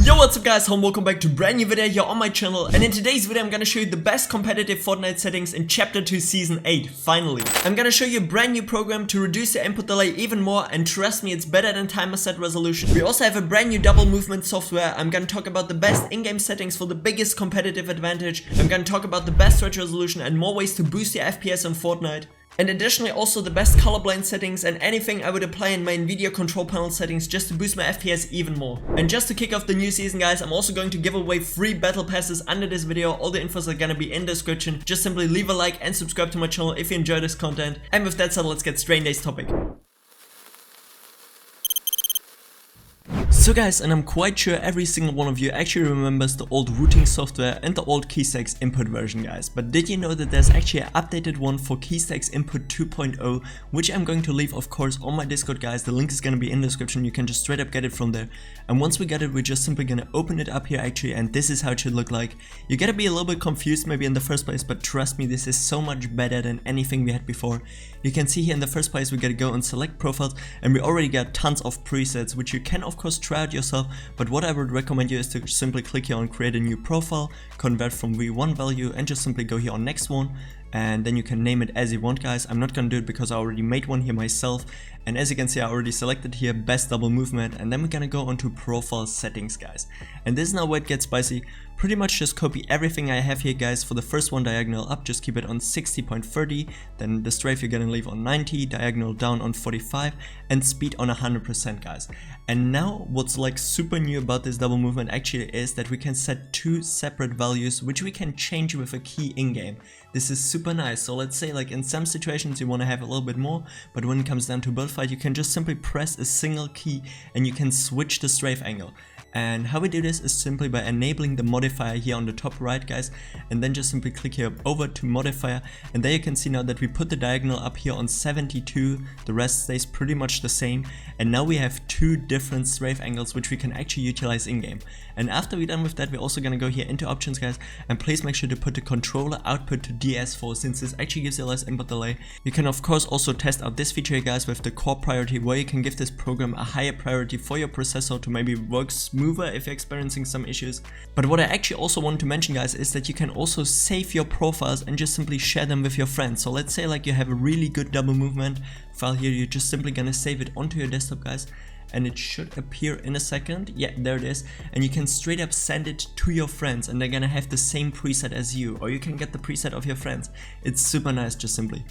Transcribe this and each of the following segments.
Yo, what's up guys, and welcome back to a brand new video here on my channel. And in today's video I'm gonna show you the best competitive Fortnite settings in Chapter 2 Season 8, finally. I'm gonna show you a brand new program to reduce your input delay even more, and trust me, it's better than timer set resolution. We also have a brand new double movement software. I'm gonna talk about the best in-game settings for the biggest competitive advantage. I'm gonna talk about the best stretch resolution and more ways to boost your FPS on Fortnite. And additionally also the best colorblind settings and anything I would apply in my Nvidia control panel settings just to boost my FPS even more. And just to kick off the new season guys, I'm also going to give away free battle passes under this video. All the infos are gonna be in the description. Just simply leave a like and subscribe to my channel if you enjoy this content. And with that said, let's get straight into today's topic. So guys, and I'm quite sure every single one of you actually remembers the old routing software and the old Keys2XInput version guys, but did you know that there's actually an updated one for Keys2XInput 2.0, which I'm going to leave of course on my Discord guys. The link is going to be in the description, you can just straight up get it from there. And once we get it, we're just simply going to open it up here actually, and this is how it should look like. You're going to be a little bit confused maybe in the first place, but trust me, this is so much better than anything we had before. You can see here in the first place we got to go and select profiles, and we already got tons of presets which you can of course try out yourself, but what I would recommend you is to simply click here on create a new profile, convert from v1 value, and just simply go here on next one, and then you can name it as you want guys. I'm not gonna do it because I already made one here myself, and as you can see I already selected here best double movement, and then we're gonna go on to profile settings guys. And this is now where it gets spicy. Pretty much just copy everything I have here guys. For the first one, diagonal up, just keep it on 60.30, then the strafe you're gonna leave on 90, diagonal down on 45, and speed on 100% guys. And now what's like super new about this double movement actually is that we can set two separate values which we can change with a key in-game. This is super nice. So let's say like in some situations you want to have a little bit more, but when it comes down to build fight you can just simply press a single key and you can switch the strafe angle. And how we do this is simply by enabling the modifier here on the top right guys, and then just simply click here over to modifier, and there you can see now that we put the diagonal up here on 72, the rest stays pretty much the same, and now we have two different strafe angles which we can actually utilize in game. And after we're done with that, we're also gonna go here into options guys, and please make sure to put the controller output to DS4 since this actually gives you less input delay. You can of course also test out this feature guys with the core priority, where you can give this program a higher priority for your processor to maybe work smoother if you're experiencing some issues. But what I actually also want to mention guys is that you can also save your profiles and just simply share them with your friends. So let's say like you have a really good double movement file here, you're just simply gonna save it onto your desktop guys, and it should appear in a second. Yeah, there it is. And you can straight up send it to your friends and they're gonna have the same preset as you, or you can get the preset of your friends. It's super nice just simply.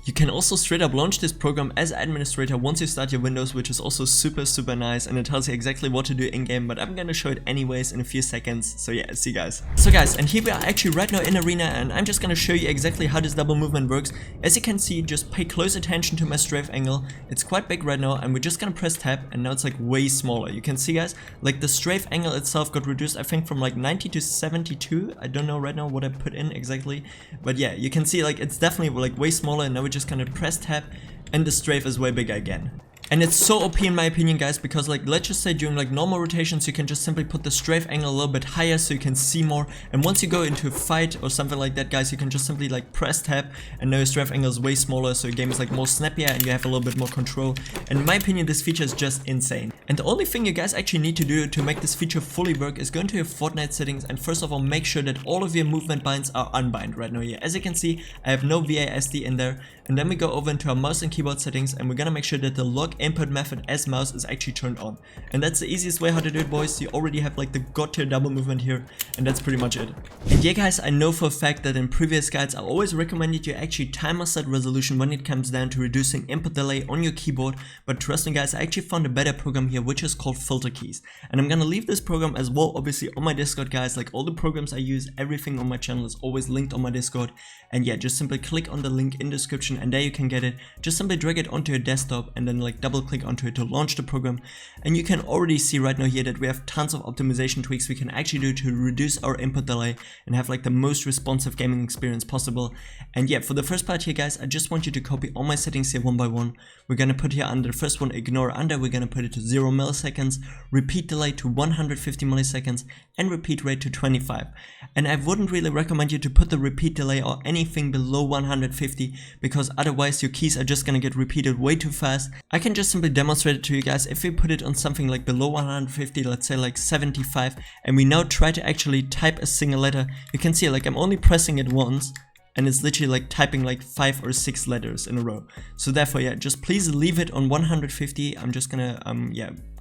You can also straight up launch this program as administrator once you start your Windows, which is also super nice, and it tells you exactly what to do in game, but I'm gonna show it anyways in a few seconds. So yeah, see you guys. So guys, and here we are actually right now in Arena, and I'm just gonna show you exactly how this double movement works. As you can see, just pay close attention to my strafe angle. It's quite big right now, and we're just gonna press tab, and now it's like way smaller. You can see guys, like the strafe angle itself got reduced I think from like 90 to 72. I don't know right now what I put in exactly, but yeah, you can see like it's definitely like way smaller, and now we're just gonna press tab and the strafe is way bigger again. And it's so OP in my opinion guys, because like let's just say during like normal rotations you can just simply put the strafe angle a little bit higher so you can see more, and once you go into a fight or something like that guys, you can just simply like press tab and now your strafe angle is way smaller, so your game is like more snappier and you have a little bit more control. And in my opinion this feature is just insane. And the only thing you guys actually need to do to make this feature fully work is go into your Fortnite settings, and first of all make sure that all of your movement binds are unbind right now here. As you can see I have no VASD in there, and then we go over into our mouse and keyboard settings, and we're gonna make sure that the log input method as mouse is actually turned on. And that's the easiest way how to do it boys. You already have like the god tier double movement here, and that's pretty much it. And yeah guys, I know for a fact that in previous guides I always recommended you actually timer set resolution when it comes down to reducing input delay on your keyboard, but trust me guys, I actually found a better program here which is called Filterkeys, and I'm gonna leave this program as well obviously on my Discord guys. Like all the programs I use, everything on my channel is always linked on my Discord, and yeah, just simply click on the link in the description and there you can get it. Just simply drag it onto your desktop and then like double click onto it to launch the program, and you can already see right now here that we have tons of optimization tweaks we can actually do to reduce our input delay and have like the most responsive gaming experience possible. And yeah, for the first part here guys, I just want you to copy all my settings here one by one. We're gonna put here under the first one ignore under, we're gonna put it to 0 milliseconds, repeat delay to 150 milliseconds, and repeat rate to 25. And I wouldn't really recommend you to put the repeat delay or anything below 150, because otherwise your keys are just gonna get repeated way too fast. I can can just simply demonstrate it to you guys. If we put it on something like below 150, let's say like 75, and we now try to actually type a single letter, you can see like I'm only pressing it once, and it's literally like typing like 5 or 6 letters in a row. So therefore, yeah, just please leave it on 150. I'm just gonna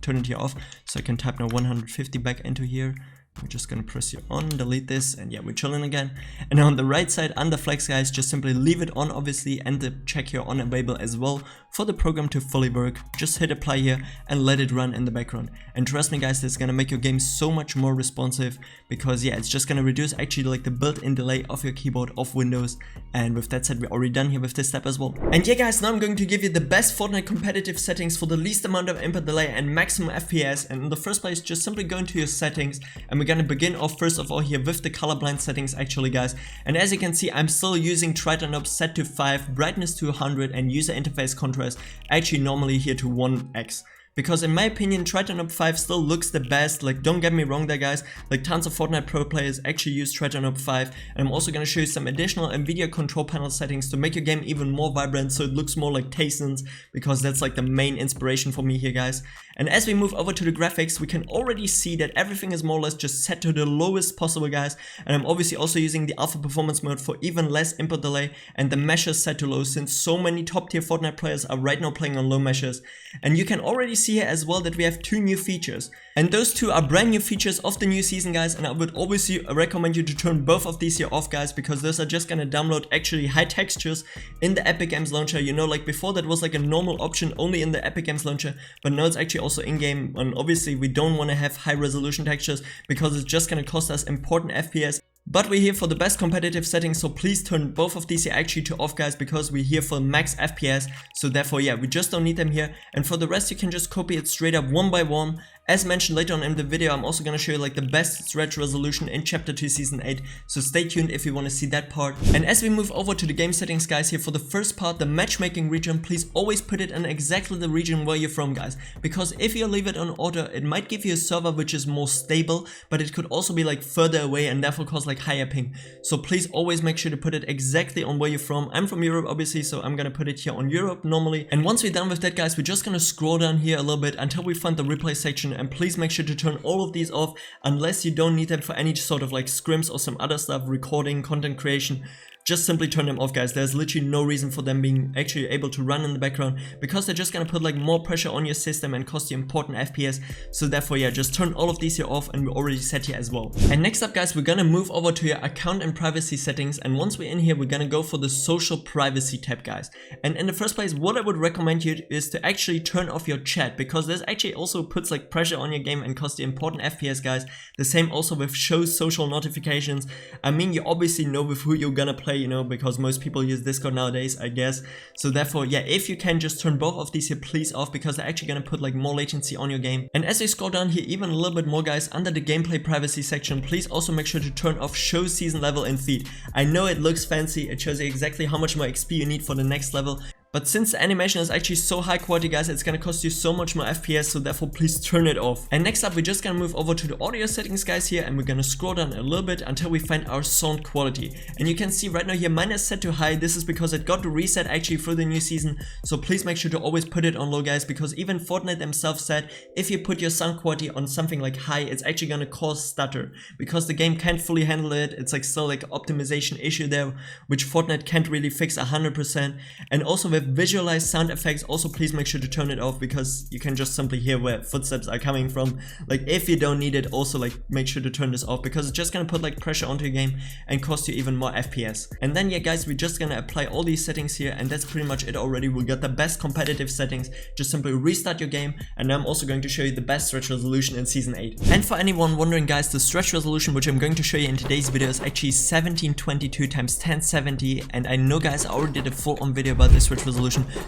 turn it here off, so I can type now 150 back into here. We're just gonna press here on, delete this, and yeah, we're chilling again. And on the right side under flex, guys, just simply leave it on, obviously, and the check here on available as well for the program to fully work. Just hit apply here and let it run in the background. And trust me, guys, this is gonna make your game so much more responsive, because yeah, it's just gonna reduce actually like the built-in delay of your keyboard of Windows. And with that said, we're already done here with this step as well. And yeah, guys, now I'm going to give you the best Fortnite competitive settings for the least amount of input delay and maximum FPS. And in the first place, just simply go into your settings, and we're gonna begin off first of all here with the colorblind settings actually, guys. And as you can see, I'm still using Triton Up set to 5, brightness to 100, and user interface contrast actually normally here to 1x. Because in my opinion, Triton Up 5 still looks the best. Like, don't get me wrong there, guys. Like, Tons of Fortnite Pro Players actually use Triton Up 5. And I'm also going to show you some additional Nvidia control panel settings to make your game even more vibrant, so it looks more like Tason's, because that's like the main inspiration for me here, guys. And as we move over to the graphics, we can already see that everything is more or less just set to the lowest possible, guys. And I'm obviously also using the alpha performance mode for even less input delay, and the meshes set to low, since so many top tier Fortnite players are right now playing on low meshes. And you can already see here as well that we have 2 new features, and those 2 are brand new features of the new season, guys. And I would obviously recommend you to turn both of these here off, guys, because those are just gonna download actually high textures in the Epic Games launcher. You know, like before that was like a normal option only in the Epic Games launcher, but now it's actually also in game. And obviously we don't want to have high resolution textures, because it's just gonna cost us important FPS. But we're here for the best competitive settings, so please turn both of these here actually to off, guys, because we're here for max FPS. So therefore, yeah, we just don't need them here. And for the rest, you can just copy it straight up one by one. As mentioned later on in the video, I'm also going to show you like the best stretch resolution in Chapter 2 Season 8, so stay tuned if you want to see that part. And as we move over to the game settings, guys, here for the first part, the matchmaking region, please always put it in exactly the region where you're from, guys, because if you leave it on auto, it might give you a server which is more stable, but it could also be like further away and therefore cause like higher ping. So please always make sure to put it exactly on where you're from. I'm from Europe, obviously, so I'm going to put it here on Europe normally. And once we're done with that, guys, we're just going to scroll down here a little bit until we find the replay section. And please make sure to turn all of these off unless you don't need them for any sort of like scrims or some other stuff, recording, content creation. Just simply turn them off, guys. There's literally no reason for them being actually able to run in the background, because they're just gonna put like more pressure on your system and cost you important FPS. So therefore, yeah, just turn all of these here off, and we're already set here as well. And next up, guys, we're gonna move over to your account and privacy settings. And once we're in here, we're gonna go for the social privacy tab, guys. And in the first place, what I would recommend you is to actually turn off your chat, because this actually also puts like pressure on your game and costs you important FPS, guys. The same also with show social notifications. I mean, you obviously know with who you're gonna play, you know, because most people use Discord nowadays, I guess. So therefore, yeah, if you can just turn both of these here please off, because they're actually gonna put like more latency on your game. And as you scroll down here even a little bit more, guys, under the gameplay privacy section, please also make sure to turn off show season level in feed. I know it looks fancy, it shows you exactly how much more XP you need for the next level, but since the animation is actually so high quality, guys, it's gonna cost you so much more FPS, so therefore please turn it off. And next up, we're just gonna move over to the audio settings, guys, here, and we're gonna scroll down a little bit until we find our sound quality. And you can see right now here mine is set to high. This is because it got to reset actually for the new season, so please make sure to always put it on low, guys, because even Fortnite themselves said if you put your sound quality on something like high, it's actually gonna cause stutter, because the game can't fully handle it. It's like still like optimization issue there, which Fortnite can't really fix 100%. And also with visualized sound effects, also please make sure to turn it off, because you can just simply hear where footsteps are coming from. Like if you don't need it, also like make sure to turn this off, because it's just gonna put like pressure onto your game and cost you even more FPS. And then yeah, guys, we're just gonna apply all these settings here, and that's pretty much it already. We got the best competitive settings. Just simply restart your game, and now I'm also going to show you the best stretch resolution in Season 8. And for anyone wondering, guys, the stretch resolution which I'm going to show you in today's video is actually 1722 x 1070, and I know, guys, I already did a full-on video about this stretch resolution,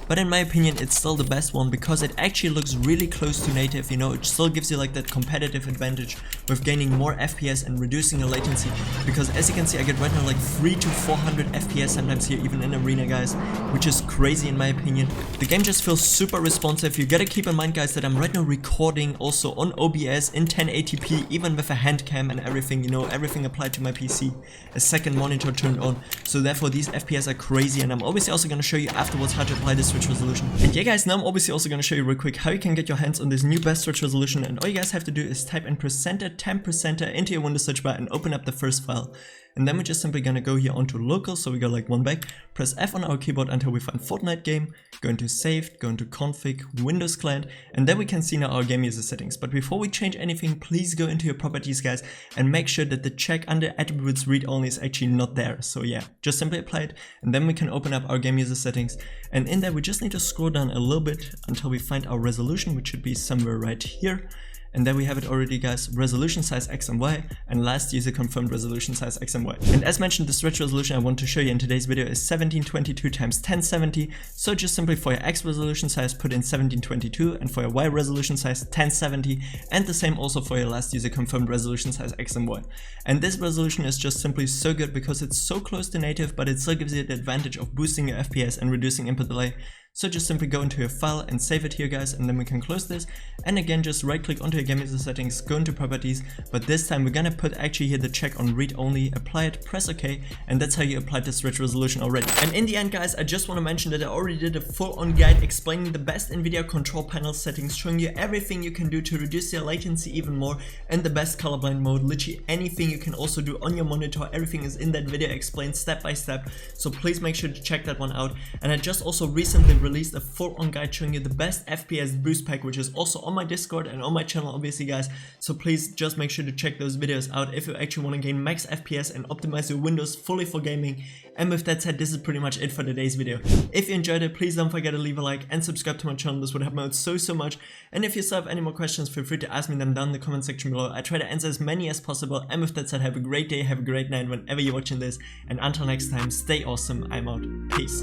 but in my opinion it's still the best one, because it actually looks really close to native. You know, it still gives you like that competitive advantage with gaining more FPS and reducing your latency, because as you can see, I get right now like 300 to 400 FPS sometimes here even in arena, guys, which is crazy in my opinion. The game just feels super responsive. You gotta keep in mind, guys, that I'm right now recording also on OBS in 1080p, even with a hand cam and everything, you know, everything applied to my PC, a second monitor turned on, so therefore these FPS are crazy. And I'm obviously also gonna show you afterwards how to apply the switch resolution. And yeah guys, now I'm obviously also going to show you real quick how you can get your hands on this new best switch resolution, and all you guys have to do is type in %temp% into your Windows search bar and open up the first file. And then we're just simply gonna go here onto local, so we go like one back, press F on our keyboard until we find Fortnite game, go into saved, go into config, Windows client, and then we can see now our game user settings. But before we change anything, please go into your properties guys and make sure that the check under attributes read only is actually not there. So yeah, just simply apply it, and then we can open up our game user settings, and in there we just need to scroll down a little bit until we find our resolution, which should be somewhere right here. And there we have it already guys, resolution size X and Y, and last user confirmed resolution size X and Y. And as mentioned, the switch resolution I want to show you in today's video is 1722 x 1070, so just simply for your X resolution size put in 1722, and for your Y resolution size 1070, and the same also for your last user confirmed resolution size X and Y. And this resolution is just simply so good because it's so close to native, but it still gives you the advantage of boosting your FPS and reducing input delay. So just simply go into your file and save it here guys, and then we can close this, and again just right click onto your game user settings, go into properties, but this time we're gonna put actually here the check on read only, apply it, press OK, and that's how you apply the switch resolution already. And in the end guys, I just want to mention that I already did a full on guide explaining the best Nvidia control panel settings, showing you everything you can do to reduce your latency even more, and the best colorblind mode, literally anything you can also do on your monitor, everything is in that video explained step by step, so please make sure to check that one out. And I just also recently released a full-on guide showing you the best FPS boost pack, which is also on my Discord and on my channel obviously guys, so please just make sure to check those videos out if you actually want to gain max FPS and optimize your Windows fully for gaming. And with that said, this is pretty much it for today's video. If you enjoyed it, please don't forget to leave a like and subscribe to my channel, this would help me out so much. And if you still have any more questions, feel free to ask me them down in the comment section below. I try to answer as many as possible, and with that said, have a great day, have a great night whenever you're watching this, and until next time, stay awesome, I'm out, peace.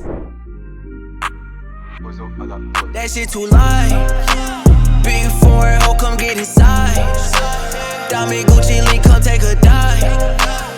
That shit too light. Big foreign hoe, come get inside. Diamond Gucci link, come take a dive.